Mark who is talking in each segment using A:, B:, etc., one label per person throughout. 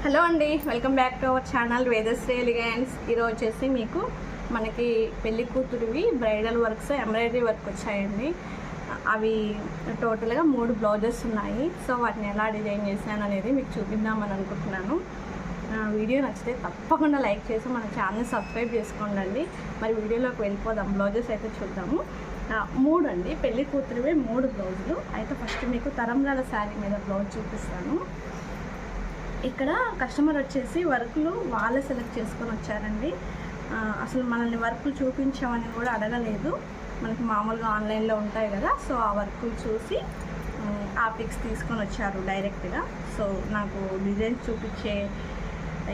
A: Hello అండి, welcome back to our channel Vedasri elegance. ఈరోజు వచ్చేసి మీకు మనకి పెళ్లి కూతురువి బ్రైడల్ వర్క్స్ ఎంబ్రాయిడరీ వర్క్ వచ్చాయండి. అవి టోటల్గా 3 బ్లౌజెస్ ఉన్నాయి. సో వాటిని ఎలా డిజైన్ చేశాను అనేది మీకు చూపిద్దామని అనుకుంటున్నాను. వీడియో నచ్చితే తప్పకుండా లైక్ చేసి మన ఛానల్ సబ్స్క్రైబ్ చేసుకోండి. మరి వీడియోలోకి వెళ్ళిపోదాం. బ్లౌజెస్ అయితే చూద్దాము. 3 అండి, పెళ్లి కూతురువే 3 బ్లౌజులు. అయితే ఫస్ట్ మీకు తరంరాల శారీ మీద బ్లౌజ్ చూపిస్తాను. ఇక్కడ కస్టమర్ వచ్చేసి వర్కులు వాళ్ళే సెలెక్ట్ చేసుకొని వచ్చారండి. అసలు మనల్ని వర్కులు చూపించామని కూడా అడగలేదు. మనకి మామూలుగా ఆన్లైన్లో ఉంటాయి కదా, సో ఆ వర్కులు చూసి ఆ పిక్స్ తీసుకొని వచ్చారు డైరెక్ట్గా. సో నాకు డిజైన్స్ చూపించే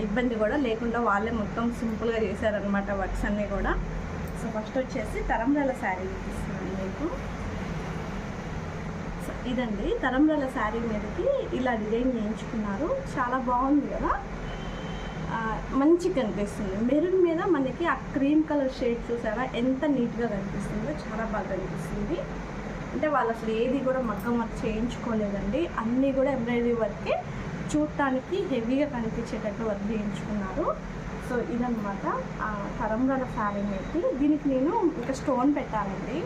A: ఇబ్బంది కూడా లేకుండా వాళ్ళే మొత్తం సింపుల్గా చేశారనమాట వర్క్స్ అన్నీ కూడా. సో ఫస్ట్ వచ్చేసి తరంరాల శారీ చూపిస్తున్నాను మీకు. ఇదండి తరంరాల శారీ మీదకి ఇలా డిజైన్ చేయించుకున్నారు. చాలా బాగుంది కదా, మంచిగా కనిపిస్తుంది. మెరూన్ మీద మనకి ఆ క్రీమ్ కలర్ షేడ్ చూసారా ఎంత నీట్గా కనిపిస్తుందో, చాలా బాగా కనిపిస్తుంది. అంటే వాళ్ళు అసలు ఏది కూడా మగ్గం వర్క్ చేయించుకోలేదండి, అన్నీ కూడా ఎంబ్రాయిడరీ వర్కే. చూడటానికి హెవీగా కనిపించేటట్టు వర్క్ చేయించుకున్నారు. సో ఇదన్నమాట తరంరాల శారీ మీదకి. దీనికి నేను ఇంకా స్టోన్ పెట్టాలండి,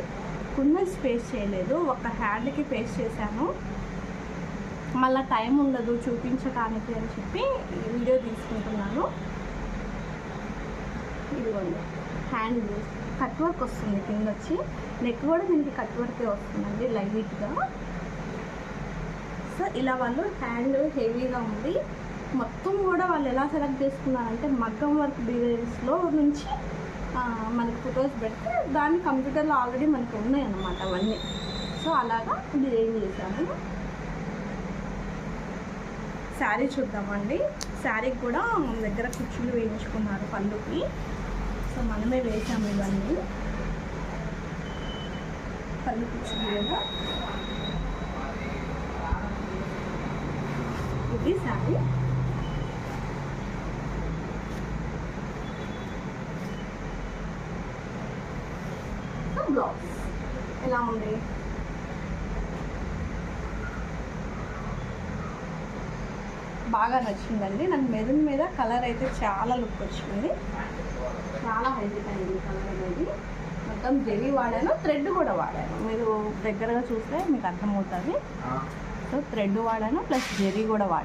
A: కుందన్స్ పేస్ట్ చేయలేదు, ఒక హ్యాండ్కి పేస్ట్ చేశాను. మళ్ళీ టైం ఉండదు చూపించడానికి అని చెప్పి వీడియో తీసుకుంటున్నాను. ఇదిగోండి హ్యాండ్ కట్ వర్క్ వస్తుంది కింద వచ్చి, నెక్ కూడా దీనికి కట్ వర్కే వస్తుందండి లైట్గా. సో ఇలా వాళ్ళు హ్యాండ్ హెవీగా ఉంది. మొత్తం కూడా వాళ్ళు ఎలా సెలెక్ట్ చేసుకున్నారంటే మగ్గం వర్క్ డిజైన్స్లో నుంచి మనకి ఫొటోస్ పెడితే దాన్ని కంప్యూటర్లో ఆల్రెడీ మనకి ఉన్నాయి అన్నమాట అవన్నీ. సో అలాగా డిజైన్ చేశాను. శారీ చూద్దామండి. శారీకి కూడా మన దగ్గర కుచ్చులు వేయించుకున్నారు పళ్ళుకి. సో మనమే వేసాము ఇవన్నీ పళ్ళు కుచ్చులు కూడా. ఇది శారీ. బ్లౌజ్ ఎలా ఉంది, బాగా నచ్చిందండి నాకు. మెరూన్ మీద కలర్ అయితే చాలా లుక్ వచ్చింది, చాలా హైలైట్ అయింది కలర్ అనేది. మొత్తం జెరీ వాడాను, థ్రెడ్ కూడా వాడాను. మీరు దగ్గరగా చూస్తే మీకు అర్థమవుతుంది. సో థ్రెడ్ వాడాను ప్లస్ జెరీ కూడా వాడాను.